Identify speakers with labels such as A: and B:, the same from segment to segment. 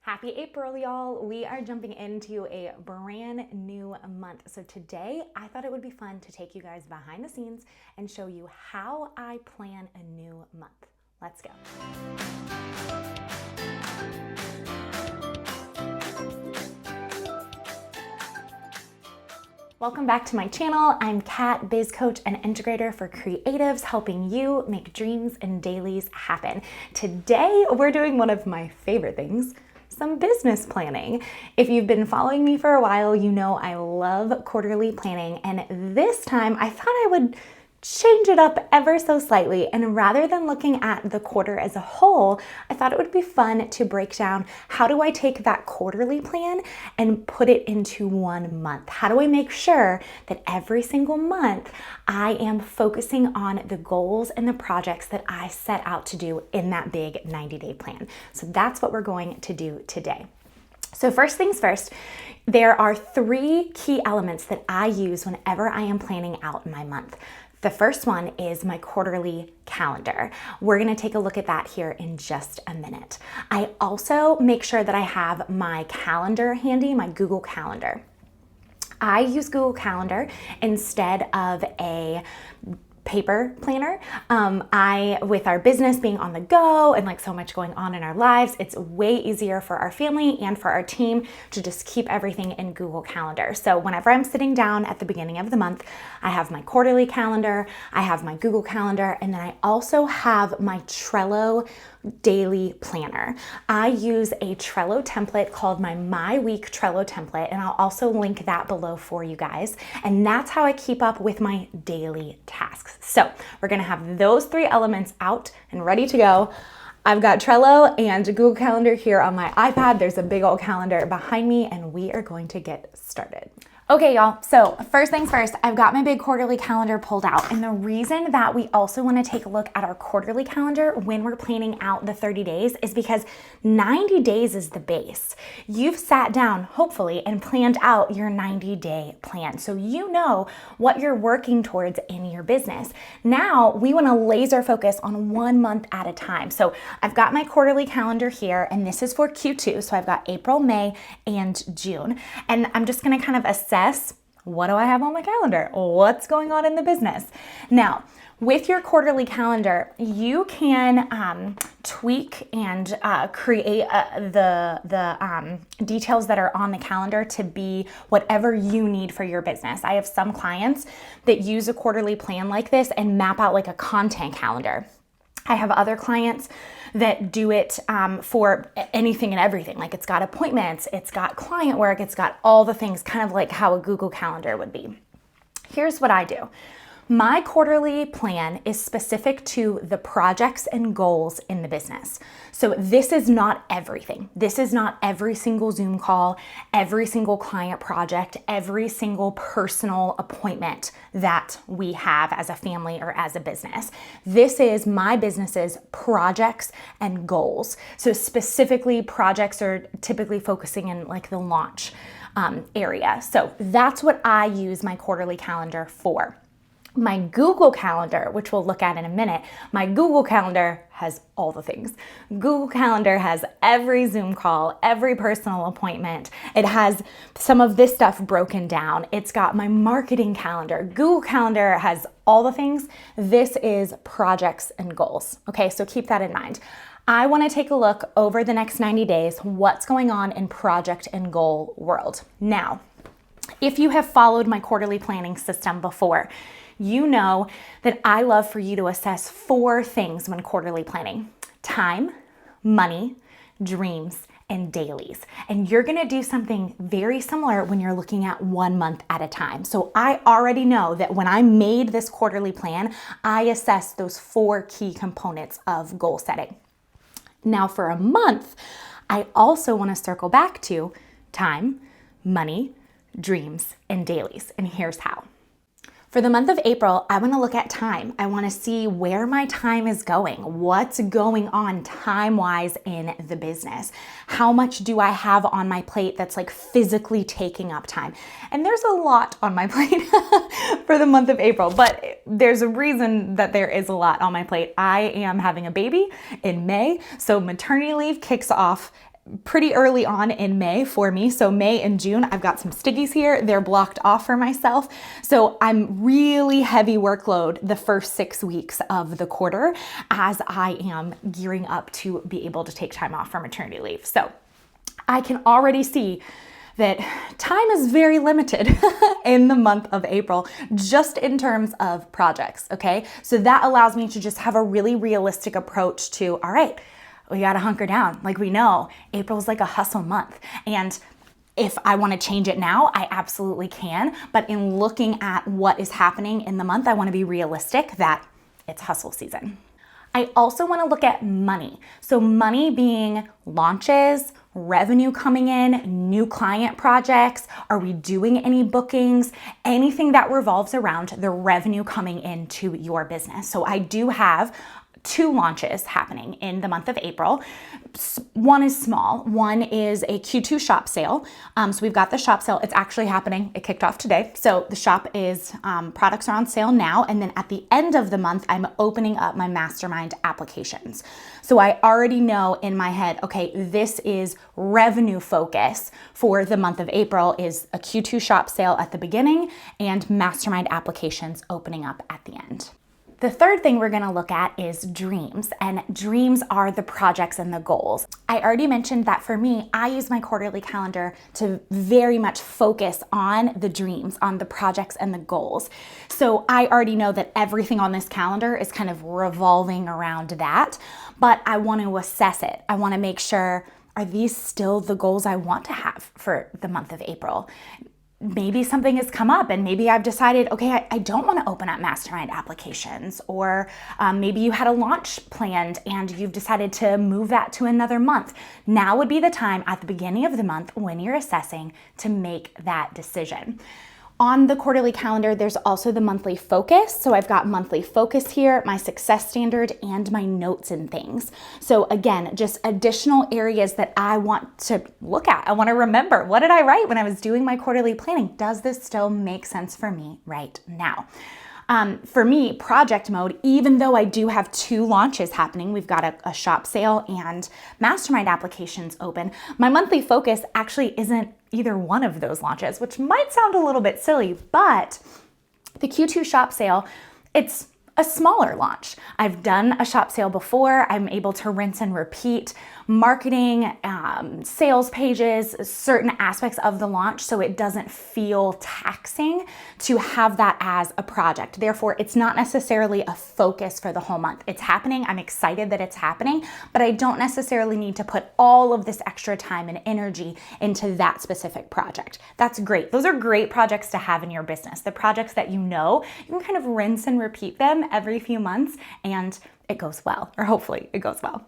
A: Happy April, y'all. We are jumping into a brand new month. So today I thought it would be fun to take you guys behind the scenes and show you how I plan a new month. Let's go. Welcome back to my channel. I'm Kat, biz coach and integrator for creatives, helping you make dreams and dailies happen. Today, we're doing one of my favorite things, some business planning. If you've been following me for a while, you know I love quarterly planning, and this time I thought I would change it up ever so slightly. And rather than looking at the quarter as a whole, I thought it would be fun to break down how do I take that quarterly plan and put it into 1 month? How do I make sure that every single month I am focusing on the goals and the projects that I set out to do in that big 90-day plan? So that's what we're going to do today. So first things first, there are 3 key elements that I use whenever I am planning out my month. The first one is my quarterly calendar. We're gonna take a look at that here in just a minute. I also make sure that I have my calendar handy, my Google Calendar. I use Google Calendar instead of a paper planner. With our business being on the go and like so much going on in our lives, it's way easier for our family and for our team to just keep everything in Google Calendar. So whenever I'm sitting down at the beginning of the month, I have my quarterly calendar, I have my Google Calendar, and then I also have my Trello daily planner. I use a Trello template called my Week Trello template, and I'll also link that below for you guys. And that's how I keep up with my daily tasks. So we're gonna have those 3 elements out and ready to go. I've got Trello and Google Calendar here on my iPad. There's a big old calendar behind me, and we are going to get started. Okay, y'all, so first things first, I've got my big quarterly calendar pulled out. And the reason that we also wanna take a look at our quarterly calendar when we're planning out the 30 days is because 90 days is the base. You've sat down, hopefully, and planned out your 90-day plan. So you know what you're working towards in your business. Now, we wanna laser focus on 1 month at a time. So I've got my quarterly calendar here, and this is for Q2. So I've got April, May, and June. And I'm just gonna kind of assess what do I have on my calendar? What's going on in the business? Now, with your quarterly calendar, you can tweak and create the details that are on the calendar to be whatever you need for your business. I have some clients that use a quarterly plan like this and map out like a content calendar. I have other clients that do it for anything and everything. Like it's got appointments, it's got client work, it's got all the things, kind of like how a Google Calendar would be. Here's what I do. My quarterly plan is specific to the projects and goals in the business. So this is not everything. This is not every single Zoom call, every single client project, every single personal appointment that we have as a family or as a business. This is my business's projects and goals. So specifically, projects are typically focusing in like the launch area. So that's what I use my quarterly calendar for. My Google Calendar, which we'll look at in a minute, my Google Calendar has all the things. Google Calendar has every Zoom call, every personal appointment. It has some of this stuff broken down. It's got my marketing calendar. Google Calendar has all the things. This is projects and goals. Okay, so keep that in mind. I want to take a look over the next 90 days, what's going on in project and goal world. Now, if you have followed my quarterly planning system before, you know that I love for you to assess 4 things when quarterly planning: time, money, dreams, and dailies. And you're gonna do something very similar when you're looking at 1 month at a time. So I already know that when I made this quarterly plan, I assessed those 4 key components of goal setting. Now for a month, I also wanna circle back to time, money, dreams, and dailies. And here's how. For the month of April, I want to look at time. I want to see where my time is going. What's going on time-wise in the business? How much do I have on my plate that's like physically taking up time? And there's a lot on my plate for the month of April, but there's a reason that there is a lot on my plate. I am having a baby in May, so maternity leave kicks off pretty early on in May for me. So May and June, I've got some stickies here. They're blocked off for myself. So I'm really heavy workload the first 6 weeks of the quarter as I am gearing up to be able to take time off for maternity leave. So I can already see that time is very limited in the month of April, just in terms of projects, okay? So that allows me to just have a really realistic approach to, all right, we gotta hunker down. Like we know, April's like a hustle month. And if I wanna change it now, I absolutely can. But in looking at what is happening in the month, I wanna be realistic that it's hustle season. I also wanna look at money. So money being launches, revenue coming in, new client projects, are we doing any bookings, anything that revolves around the revenue coming into your business. So I do have 2 launches happening in the month of April. One is small. One is a Q2 shop sale. So we've got the shop sale. It's actually happening. It kicked off today. So the shop is, products are on sale now. And then at the end of the month, I'm opening up my mastermind applications. So I already know in my head, okay, this is revenue focus for the month of April is a Q2 shop sale at the beginning and mastermind applications opening up at the end. The third thing we're gonna look at is dreams, and dreams are the projects and the goals. I already mentioned that for me, I use my quarterly calendar to very much focus on the dreams, on the projects and the goals. So I already know that everything on this calendar is kind of revolving around that, but I want to assess it. I want to make sure, are these still the goals I want to have for the month of April? Maybe something has come up and maybe I've decided, okay, I don't want to open up mastermind applications, or maybe you had a launch planned and you've decided to move that to another month. Now would be the time at the beginning of the month when you're assessing to make that decision. On the quarterly calendar, there's also the monthly focus. So I've got monthly focus here, my success standard, and my notes and things. So again, just additional areas that I want to look at. I want to remember, what did I write when I was doing my quarterly planning? Does this still make sense for me right now? For me, project mode, even though I do have 2 launches happening, we've got a shop sale and mastermind applications open, my monthly focus actually isn't either one of those launches, which might sound a little bit silly, but the Q2 shop sale, it's a smaller launch. I've done a shop sale before. I'm able to rinse and repeat marketing, sales pages, certain aspects of the launch, so it doesn't feel taxing to have that as a project. Therefore, it's not necessarily a focus for the whole month. It's happening. I'm excited that it's happening, but I don't necessarily need to put all of this extra time and energy into that specific project. That's great. Those are great projects to have in your business. The projects that you can kind of rinse and repeat them every few months and it goes well, or hopefully it goes well.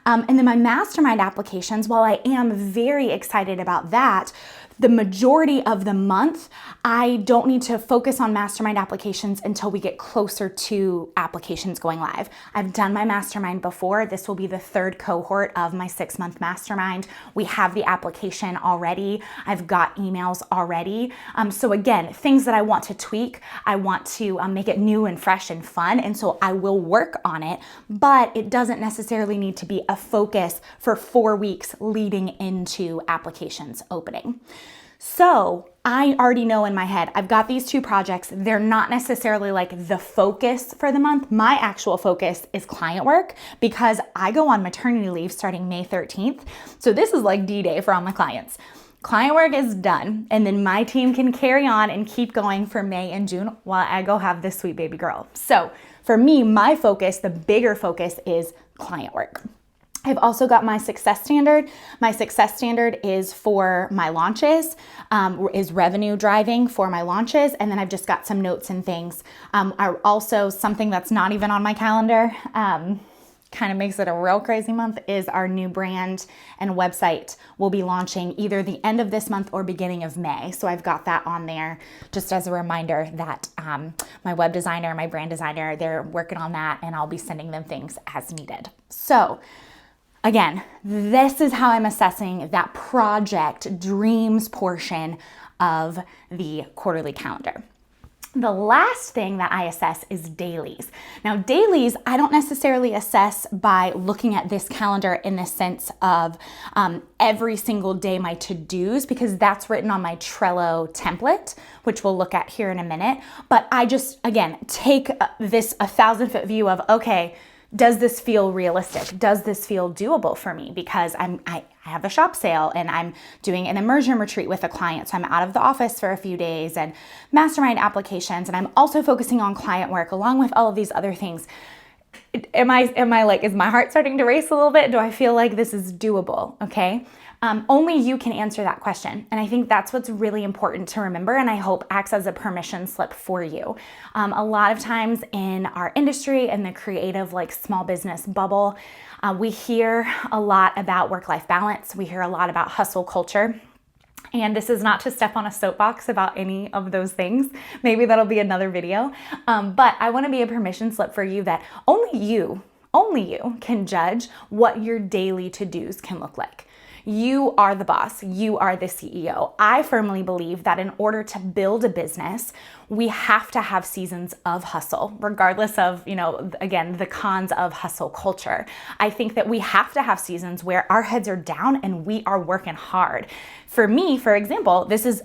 A: And then my mastermind applications, while I am very excited about that, the majority of the month, I don't need to focus on mastermind applications until we get closer to applications going live. I've done my mastermind before. This will be the 3rd cohort of my 6-month mastermind. We have the application already. I've got emails already. So again, things that I want to tweak, I want to make it new and fresh and fun. And so I will work on it, but it doesn't necessarily need to be a focus for 4 weeks leading into applications opening. So I already know in my head, I've got these 2 projects. They're not necessarily like the focus for the month. My actual focus is client work because I go on maternity leave starting May 13th. So this is like D-Day for all my clients. Client work is done, and then my team can carry on and keep going for May and June while I go have this sweet baby girl. So for me, my focus, the bigger focus is client work. I've also got my success standard. My success standard is for my launches, is revenue driving for my launches. And then I've just got some notes and things. Are also something that's not even on my calendar, kind of makes it a real crazy month, is our new brand and website will be launching either the end of this month or beginning of May. So I've got that on there just as a reminder that my web designer, my brand designer, they're working on that and I'll be sending them things as needed. So again, this is how I'm assessing that project dreams portion of the quarterly calendar. The last thing that I assess is dailies. Now, dailies, I don't necessarily assess by looking at this calendar in the sense of every single day my to-dos, because that's written on my Trello template, which we'll look at here in a minute. But I just, again, take this 1,000-foot view of, okay, does this feel realistic? Does this feel doable for me? Because I have a shop sale and I'm doing an immersion retreat with a client. So I'm out of the office for a few days and mastermind applications. And I'm also focusing on client work along with all of these other things. Am I like, is my heart starting to race a little bit? Do I feel like this is doable? Okay. Only you can answer that question. And I think that's what's really important to remember, and I hope acts as a permission slip for you. A lot of times in our industry and the creative, like small business bubble, we hear a lot about work-life balance. We hear a lot about hustle culture. And this is not to step on a soapbox about any of those things. Maybe that'll be another video. But I want to be a permission slip for you that only you can judge what your daily to-dos can look like. You are the boss. You are the CEO. I firmly believe that in order to build a business, we have to have seasons of hustle, regardless of, again, the cons of hustle culture. I think that we have to have seasons where our heads are down and we are working hard. For me, for example, this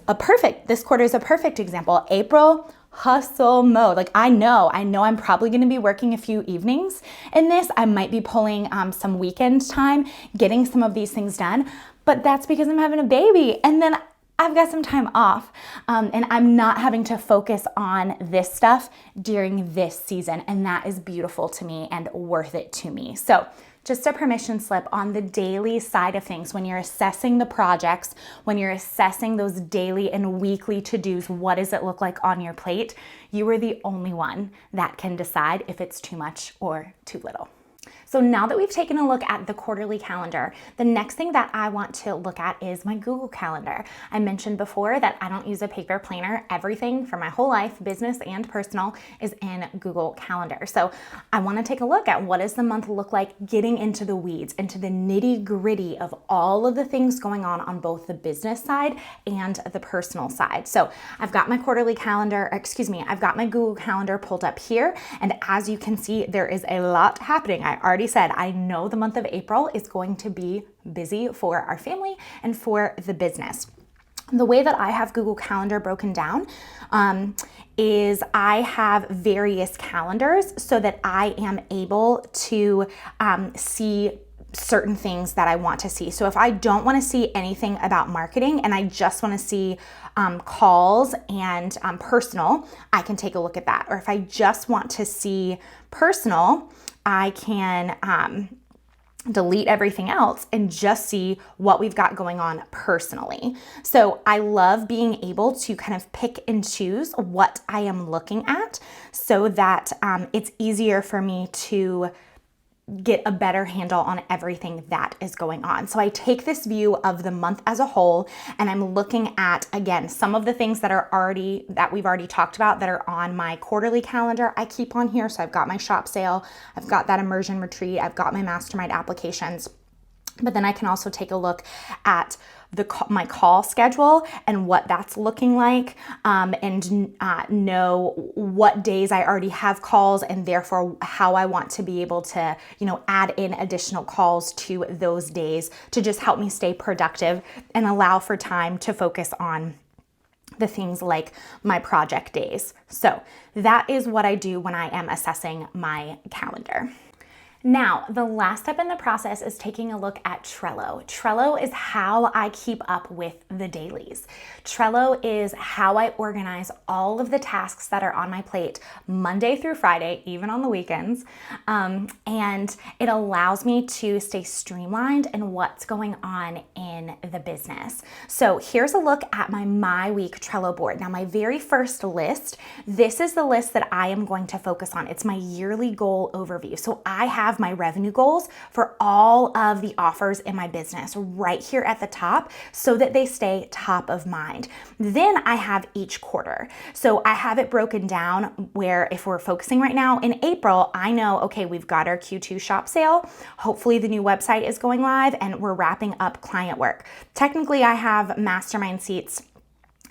A: quarter is a perfect example. April, hustle mode. Like I know I'm probably going to be working a few evenings in this. I might be pulling some weekend time, getting some of these things done, but that's because I'm having a baby. And then I've got some time off and I'm not having to focus on this stuff during this season. And that is beautiful to me and worth it to me. So just a permission slip on the daily side of things. When you're assessing the projects, when you're assessing those daily and weekly to-dos, what does it look like on your plate? You are the only one that can decide if it's too much or too little. So now that we've taken a look at the quarterly calendar, the next thing that I want to look at is my Google Calendar. I mentioned before that I don't use a paper planner. Everything for my whole life, business and personal, is in Google Calendar. So I want to take a look at what does the month look like, getting into the weeds, into the nitty-gritty of all of the things going on both the business side and the personal side. So I've got my I've got my Google Calendar pulled up here. And as you can see, there is a lot happening. I already said, I know the month of April is going to be busy for our family and for the business. The way that I have Google Calendar broken down is I have various calendars so that I am able to see certain things that I want to see. So if I don't want to see anything about marketing and I just want to see calls and personal, I can take a look at that. Or if I just want to see personal, I can delete everything else and just see what we've got going on personally. So I love being able to kind of pick and choose what I am looking at so that it's easier for me to get a better handle on everything that is going on. So I take this view of the month as a whole, and I'm looking at, again, some of the things that we've already talked about that are on my quarterly calendar. I keep on here. So I've got my shop sale, I've got that immersion retreat, I've got my mastermind applications. But then I can also take a look at my call schedule and what that's looking like, and know what days I already have calls, and therefore how I want to be able to, add in additional calls to those days to just help me stay productive and allow for time to focus on the things like my project days. So that is what I do when I am assessing my calendar. Now, the last step in the process is taking a look at Trello. Trello is how I keep up with the dailies. Trello is how I organize all of the tasks that are on my plate Monday through Friday, even on the weekends. And it allows me to stay streamlined in what's going on in the business. So here's a look at my week Trello board. Now, my very first list, this is the list that I am going to focus on. It's my yearly goal overview. So I have my revenue goals for all of the offers in my business right here at the top so that they stay top of mind. Then I have each quarter. So I have it broken down where if we're focusing right now in April, I know, okay, we've got our Q2 shop sale. Hopefully the new website is going live and we're wrapping up client work. Technically, I have mastermind seats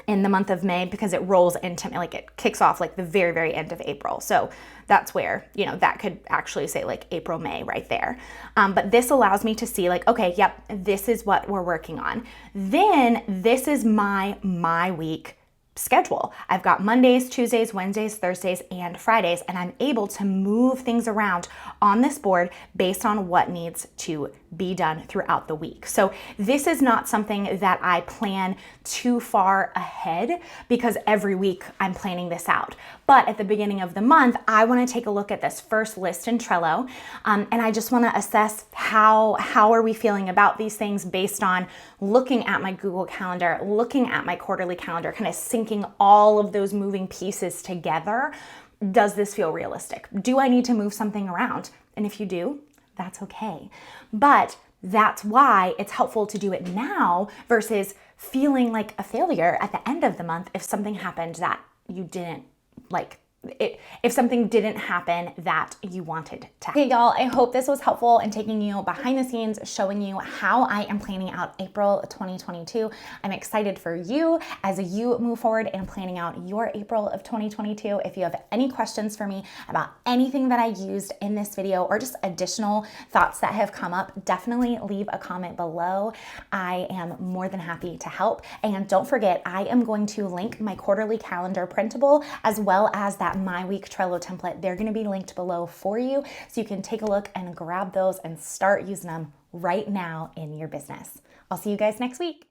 A: in the month of May because it rolls into, like, it kicks off like the very, very end of April. So that's where, you know, that could actually say like April, May right there. But this allows me to see like, okay, yep, this is what we're working on. Then this is my week schedule. I've got Mondays, Tuesdays, Wednesdays, Thursdays, and Fridays, and I'm able to move things around on this board based on what needs to be done throughout the week. So this is not something that I plan too far ahead because every week I'm planning this out. But at the beginning of the month, I want to take a look at this first list in Trello, and I just want to assess how are we feeling about these things based on looking at my Google Calendar, looking at my quarterly calendar, kind of syncing all of those moving pieces together. Does this feel realistic? Do I need to move something around? And if you do, that's okay. But that's why it's helpful to do it now versus feeling like a failure at the end of the month if something happened that you didn't like. If something didn't happen that you wanted to. Okay, y'all, I hope this was helpful in taking you behind the scenes, showing you how I am planning out April 2022. I'm excited for you as you move forward in planning out your April of 2022. If you have any questions for me about anything that I used in this video or just additional thoughts that have come up, definitely leave a comment below. I am more than happy to help. And don't forget, I am going to link my quarterly calendar printable as well as that My Week Trello template. They're going to be linked below for you so you can take a look and grab those and start using them right now in your business. I'll see you guys next week.